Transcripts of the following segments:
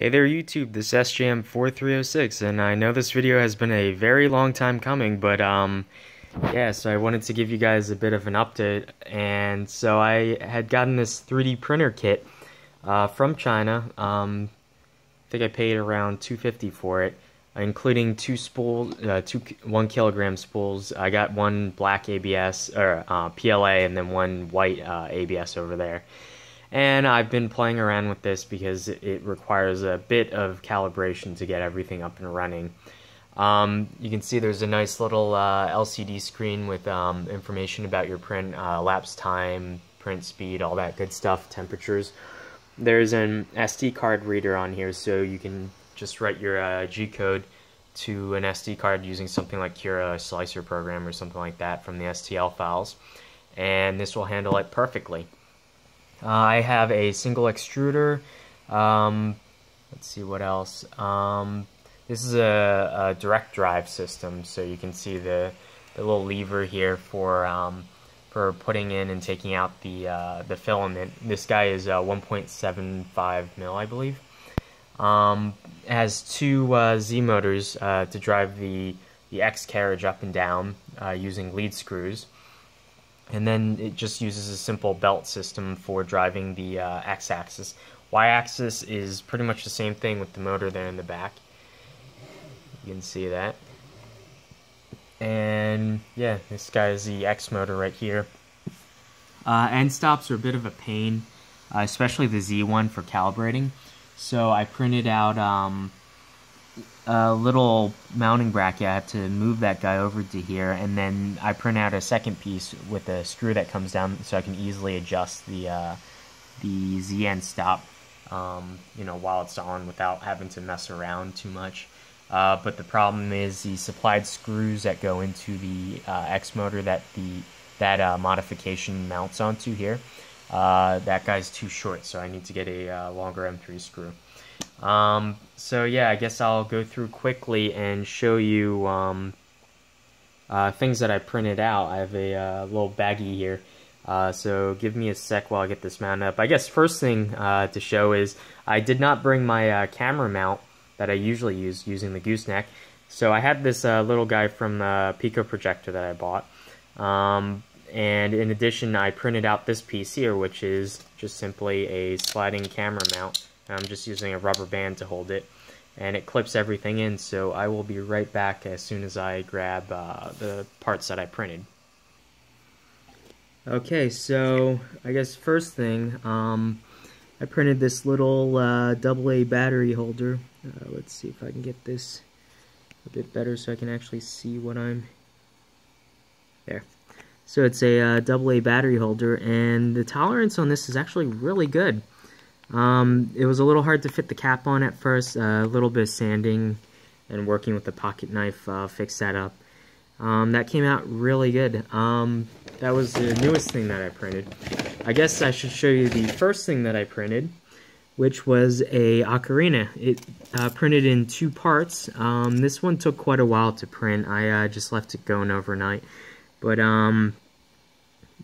Hey there YouTube, this is SJM4306, and I know this video has been a very long time coming, but yeah, so I wanted to give you guys a bit of an update. And so I had gotten this 3D printer kit from China. I think I paid around $250 for it, including two spools, 1 kilogram spools. I got one black ABS or PLA, and then one white ABS over there. And I've been playing around with this because it requires a bit of calibration to get everything up and running. You can see there's a nice little LCD screen with information about your print, lapse time, print speed, all that good stuff, temperatures. There's an SD card reader on here, so you can just write your G-code to an SD card using something like your slicer program or something like that from the STL files, and this will handle it perfectly. I have a single extruder. Let's see what else. This is a direct drive system, so you can see the little lever here for putting in and taking out the filament. This guy is 1.75 mil, I believe. It has two Z motors to drive the X carriage up and down using lead screws. And then it just uses a simple belt system for driving the X-axis. Y-axis is pretty much the same thing with the motor there in the back. You can see that. And yeah, this guy is the X motor right here. End stops are a bit of a pain, especially the Z one for calibrating. So I printed out a little mounting bracket. I have to move that guy over to here, and then I print out a second piece with a screw that comes down so I can easily adjust the Z end stop, you know, while it's on without having to mess around too much. But the problem is the supplied screws that go into the X motor that that modification mounts onto here. That guy's too short, so I need to get a longer M3 screw. So yeah, I guess I'll go through quickly and show you things that I printed out. I have a little baggie here, so give me a sec while I get this mounted up. I guess first thing to show is I did not bring my camera mount that I usually use using the gooseneck. So I had this little guy from the Pico projector that I bought. And in addition, I printed out this piece here, which is just simply a sliding camera mount. I'm just using a rubber band to hold it, and it clips everything in, so I will be right back as soon as I grab the parts that I printed. Okay, so I guess first thing, I printed this little AA battery holder. Let's see if I can get this a bit better so I can actually see what I'm... There. So it's a AA battery holder, and the tolerance on this is actually really good. It was a little hard to fit the cap on at first. A little bit of sanding and working with the pocket knife fixed that up. That came out really good. That was the newest thing that I printed. I guess I should show you the first thing that I printed, which was a ocarina. It printed in two parts. This one took quite a while to print. I just left it going overnight. But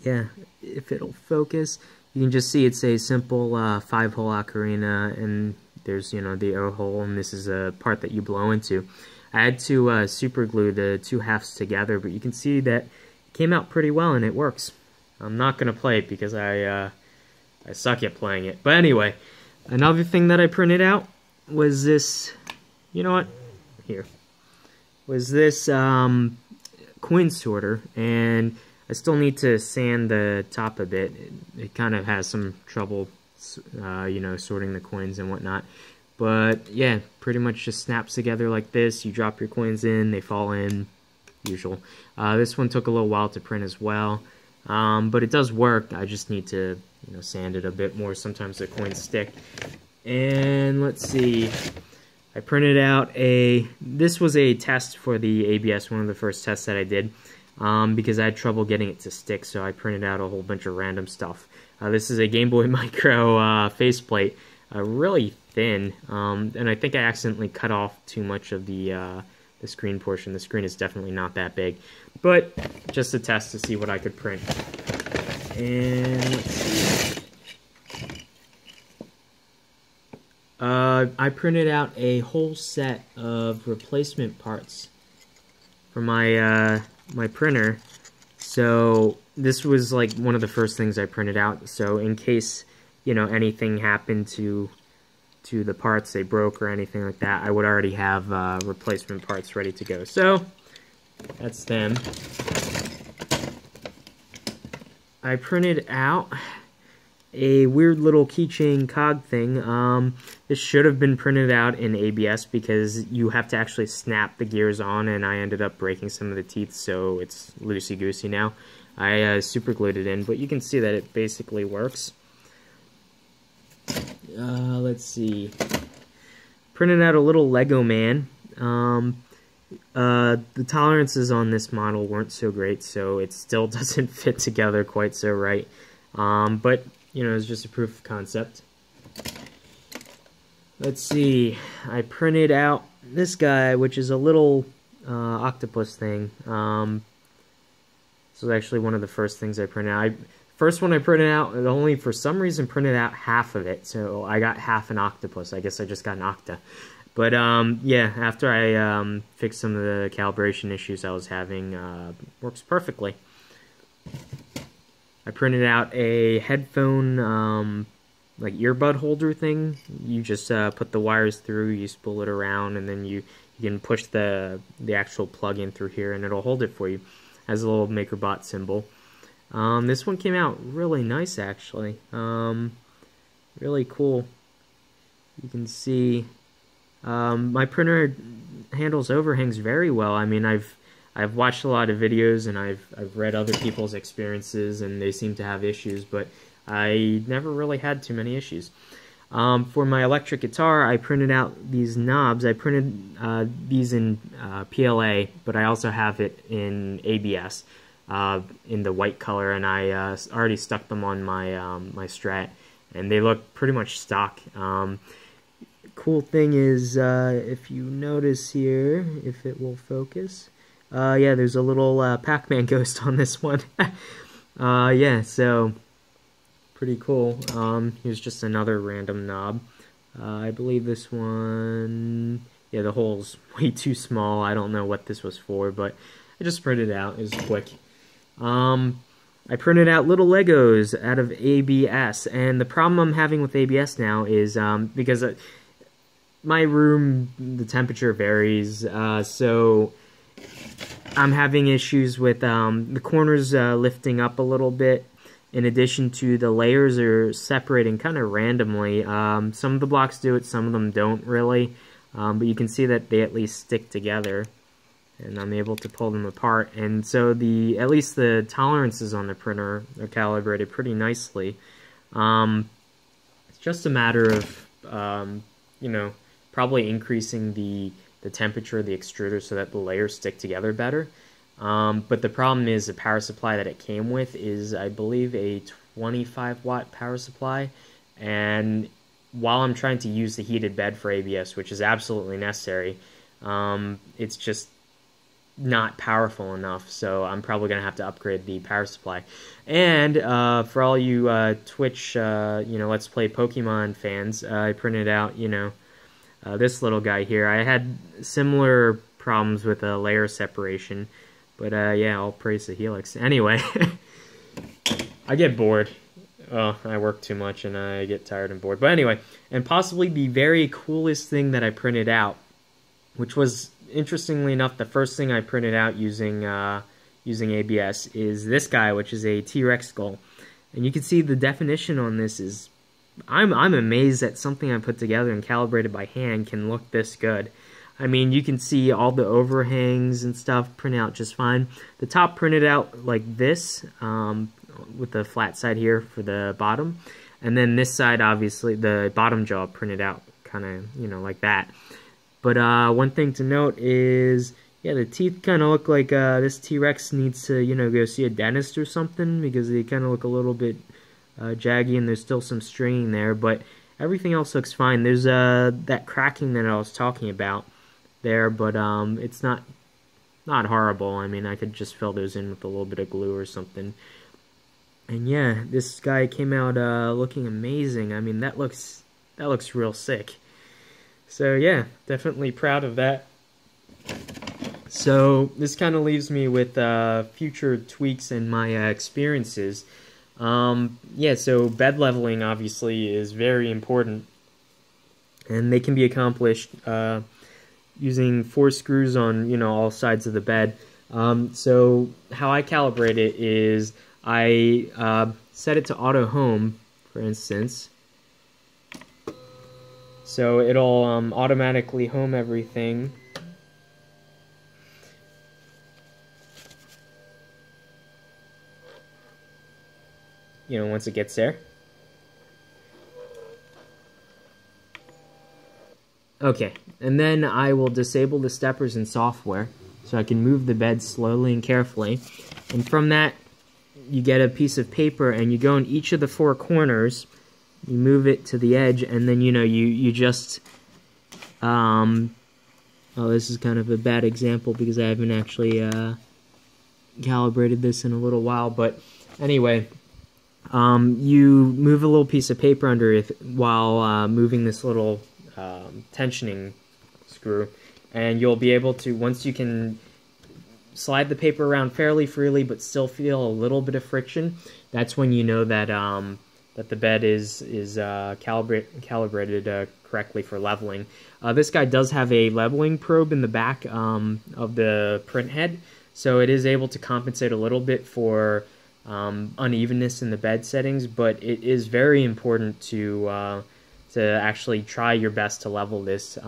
yeah, if it'll focus, you can just see it's a simple 5-hole ocarina, and there's, you know, the O hole, and this is a part that you blow into. I had to super glue the two halves together, but you can see that it came out pretty well and it works. I'm not gonna play it because I suck at playing it. But anyway, another thing that I printed out was this. You know what? Here was this coin sorter, and I still need to sand the top a bit. It kind of has some trouble, you know, sorting the coins and whatnot. But yeah, pretty much just snaps together like this. You drop your coins in, they fall in, usual. This one took a little while to print as well, but it does work. I just need to, you know, sand it a bit more. Sometimes the coins stick. And let's see. I printed out this was a test for the ABS, one of the first tests that I did, because I had trouble getting it to stick, so I printed out a whole bunch of random stuff. This is a Game Boy Micro faceplate, really thin, and I think I accidentally cut off too much of the screen portion. The screen is definitely not that big, but just a test to see what I could print. And let's see. I printed out a whole set of replacement parts for my printer. So this was like one of the first things I printed out. So in case, you know, anything happened to the parts, they broke or anything like that, I would already have replacement parts ready to go. So that's them. I printed out a weird little keychain cog thing. This should have been printed out in ABS because you have to actually snap the gears on, and I ended up breaking some of the teeth, so it's loosey-goosey now. I super glued it in, but you can see that it basically works. Let's see. Printed out a little Lego man. The tolerances on this model weren't so great, so it still doesn't fit together quite so right. But, you know, it's just a proof of concept. Let's see. I printed out this guy, which is a little octopus thing. This was actually one of the first things I printed out. First one I printed out, it only for some reason printed out half of it, so I got half an octopus. I guess I just got an octa. But yeah, after I fixed some of the calibration issues I was having, works perfectly. I printed out a headphone like earbud holder thing. You just put the wires through, you spool it around, and then you can push the actual plug in through here, and it'll hold it for you. Has a little MakerBot symbol. This one came out really nice, actually. Really cool. You can see my printer handles overhangs very well. I mean, I've watched a lot of videos and I've read other people's experiences, and they seem to have issues, but I never really had too many issues. For my electric guitar, I printed out these knobs. I printed these in PLA, but I also have it in ABS in the white color, and I already stuck them on my my Strat, and they look pretty much stock. Cool thing is, if you notice here, if it will focus, yeah, there's a little Pac-Man ghost on this one. Yeah, so pretty cool. Here's just another random knob. I believe this one, yeah, the hole's way too small. I don't know what this was for, but I just printed it out. It was quick. I printed out little Legos out of ABS, and the problem I'm having with ABS now is because my room, the temperature varies, so I'm having issues with the corners lifting up a little bit, in addition to the layers are separating kind of randomly. Some of the blocks do it, some of them don't really, but you can see that they at least stick together, and I'm able to pull them apart. And so at least the tolerances on the printer are calibrated pretty nicely. It's just a matter of, you know, probably increasing the temperature of the extruder so that the layers stick together better. But the problem is the power supply that it came with is, I believe, a 25-watt power supply. And while I'm trying to use the heated bed for ABS, which is absolutely necessary, it's just not powerful enough, so I'm probably going to have to upgrade the power supply. And for all you Twitch, you know, Let's Play Pokemon fans, I printed out, you know, this little guy here. I had similar problems with layer separation, but yeah, I'll praise the Helix. Anyway, I get bored. Oh, I work too much and I get tired and bored. But anyway, and possibly the very coolest thing that I printed out, which was, interestingly enough, the first thing I printed out using using ABS, is this guy, which is a T-Rex skull. And you can see the definition on this is, I'm amazed that something I put together and calibrated by hand can look this good. I mean, you can see all the overhangs and stuff print out just fine. The top printed out like this, with the flat side here for the bottom. And then this side, obviously, the bottom jaw printed out kind of, you know, like that. But one thing to note is, yeah, the teeth kind of look like this T-Rex needs to, you know, go see a dentist or something, because they kind of look a little bit jaggy, and there's still some stringing there, but everything else looks fine. There's that cracking that I was talking about there, but it's not horrible. I mean, I could just fill those in with a little bit of glue or something. And yeah, this guy came out looking amazing. I mean, that looks real sick. So yeah, definitely proud of that. So this kind of leaves me with future tweaks and my experiences. Yeah, so bed leveling obviously is very important, and they can be accomplished using 4 screws on all sides of the bed. So how I calibrate it is I set it to auto home, for instance. So it'll automatically home everything. Once it gets there. Okay, and then I will disable the steppers in software so I can move the bed slowly and carefully. And from that, you get a piece of paper and you go in each of the 4 corners, you move it to the edge, and then you just oh, this is kind of a bad example because I haven't actually calibrated this in a little while, but anyway, you move a little piece of paper under it while moving this little tensioning screw, and you'll be able to, once you can slide the paper around fairly freely but still feel a little bit of friction, that's when you know that that the bed is calibrated correctly for leveling. This guy does have a leveling probe in the back of the print head, so it is able to compensate a little bit for unevenness in the bed settings, but it is very important to actually try your best to level this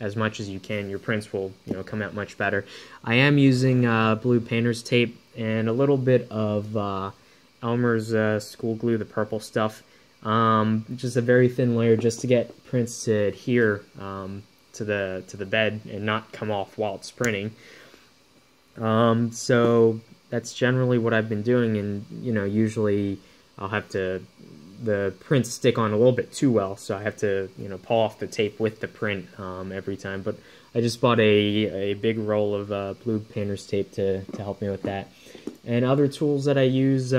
as much as you can. Your prints will come out much better. I am using blue painter's tape and a little bit of Elmer's school glue, the purple stuff, just a very thin layer just to get prints to adhere to the bed and not come off while it's printing. So that's generally what I've been doing, and usually I'll have the prints stick on a little bit too well, so I have to pull off the tape with the print every time. But I just bought a big roll of blue painter's tape to help me with that. And other tools that I use,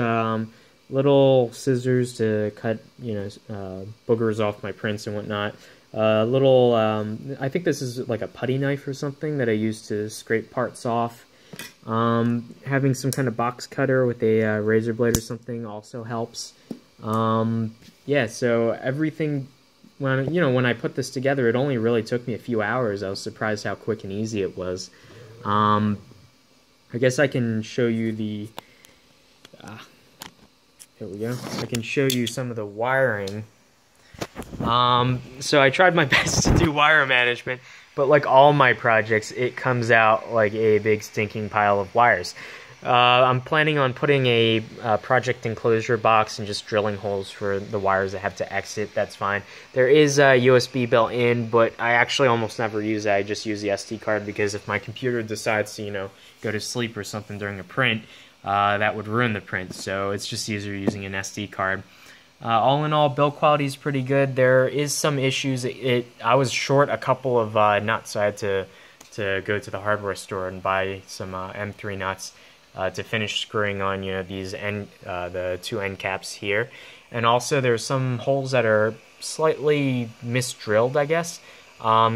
little scissors to cut boogers off my prints and whatnot. Little I think this is like a putty knife or something that I use to scrape parts off. Having some kind of box cutter with a razor blade or something also helps. Yeah, so everything, when I put this together, it only really took me a few hours. I was surprised how quick and easy it was. I guess I can show you the, here we go. I can show you some of the wiring. So I tried my best to do wire management, but like all my projects, it comes out like a big stinking pile of wires. I'm planning on putting a project enclosure box and just drilling holes for the wires that have to exit. That's fine. There is a USB built in, but I actually almost never use it. I just use the SD card because if my computer decides to, go to sleep or something during a print, that would ruin the print. So it's just easier using an SD card. All in all, build quality is pretty good. There is some issues. I was short a couple of nuts, so I had to go to the hardware store and buy some M3 nuts. To finish screwing on these the 2 end caps here, and also there's some holes that are slightly misdrilled, I guess.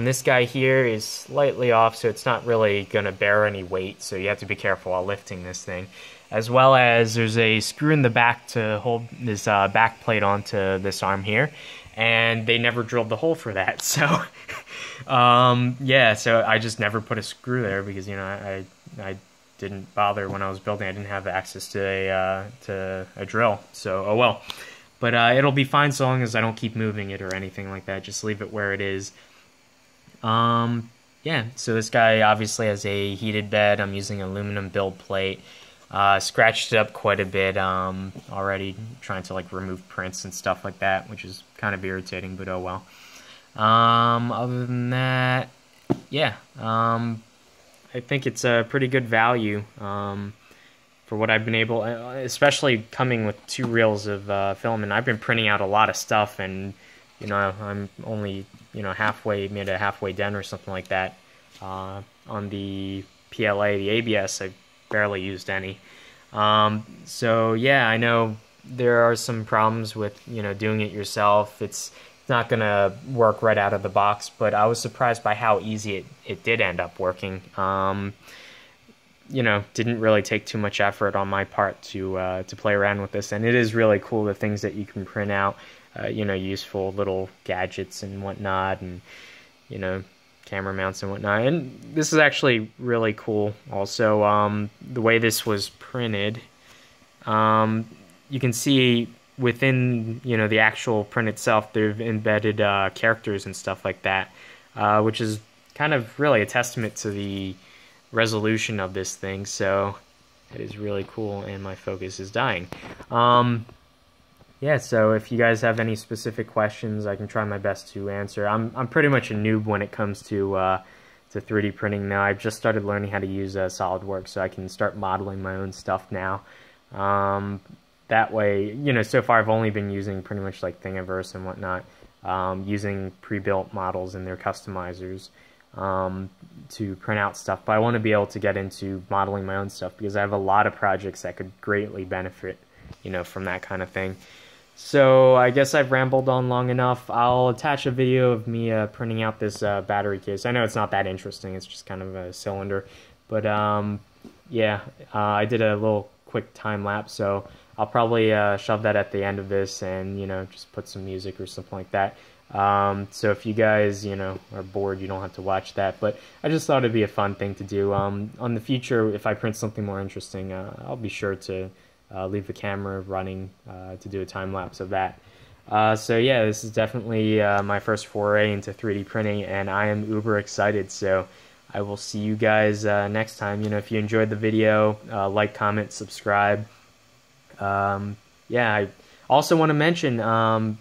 This guy here is slightly off, so it's not really gonna bear any weight, so you have to be careful while lifting this thing. As well as there's a screw in the back to hold this back plate onto this arm here, and they never drilled the hole for that. So yeah, so I just never put a screw there because I didn't bother when I was building. I didn't have access to a drill, so oh well. But it'll be fine so long as I don't keep moving it or anything like that. Just leave it where it is. Yeah, so this guy obviously has a heated bed. I'm using aluminum build plate. Scratched it up quite a bit already, trying to like remove prints and stuff like that, which is kind of irritating, but oh well. Other than that, yeah, I think it's a pretty good value for what I've been able, especially coming with 2 reels of film, and I've been printing out a lot of stuff, and I'm only halfway, made a halfway dent or something like that on the PLA, the ABS. I barely used any. So yeah, I know there are some problems with doing it yourself. It's not gonna work right out of the box, but I was surprised by how easy it did end up working. You know, didn't really take too much effort on my part to play around with this, and it is really cool, the things that you can print out, you know, useful little gadgets and whatnot, and, you know, camera mounts and whatnot. And this is actually really cool also. The way this was printed, you can see within, you know, the actual print itself, they've embedded characters and stuff like that, which is kind of really a testament to the resolution of this thing. So it is really cool, and my focus is dying. Yeah, so if you guys have any specific questions, I can try my best to answer. I'm pretty much a noob when it comes to 3D printing now. I've just started learning how to use SolidWorks, so I can start modeling my own stuff now. That way, you know, so far I've only been using pretty much like Thingiverse and whatnot, using pre-built models and their customizers to print out stuff. But I want to be able to get into modeling my own stuff, because I have a lot of projects that could greatly benefit, you know, from that kind of thing. So I guess I've rambled on long enough. I'll attach a video of me printing out this battery case. I know it's not that interesting, it's just kind of a cylinder. But yeah, I did a little quick time lapse, so I'll probably shove that at the end of this, and, you know, just put some music or something like that. So if you guys, you know, are bored, you don't have to watch that. But I just thought it'd be a fun thing to do. On the future, if I print something more interesting, I'll be sure to leave the camera running to do a time lapse of that. So yeah, this is definitely my first foray into 3D printing, and I am uber excited. So I will see you guys next time. You know, if you enjoyed the video, like, comment, subscribe. Yeah, I also want to mention,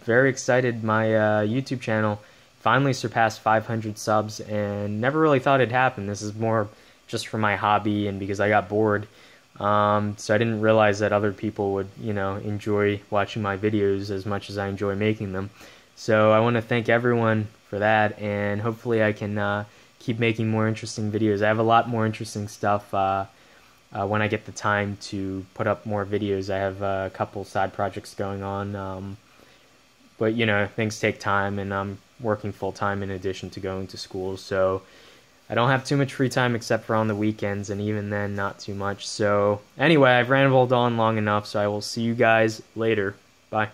very excited, my YouTube channel finally surpassed 500 subs, and never really thought it'd happen. This is more just for my hobby and because I got bored. So I didn't realize that other people would, you know, enjoy watching my videos as much as I enjoy making them. So I want to thank everyone for that, and hopefully I can keep making more interesting videos. I have a lot more interesting stuff when I get the time to put up more videos. I have a couple side projects going on, but, you know, things take time, and I'm working full-time in addition to going to school, so I don't have too much free time except for on the weekends, and even then, not too much. So anyway, I've rambled on long enough, so I will see you guys later. Bye.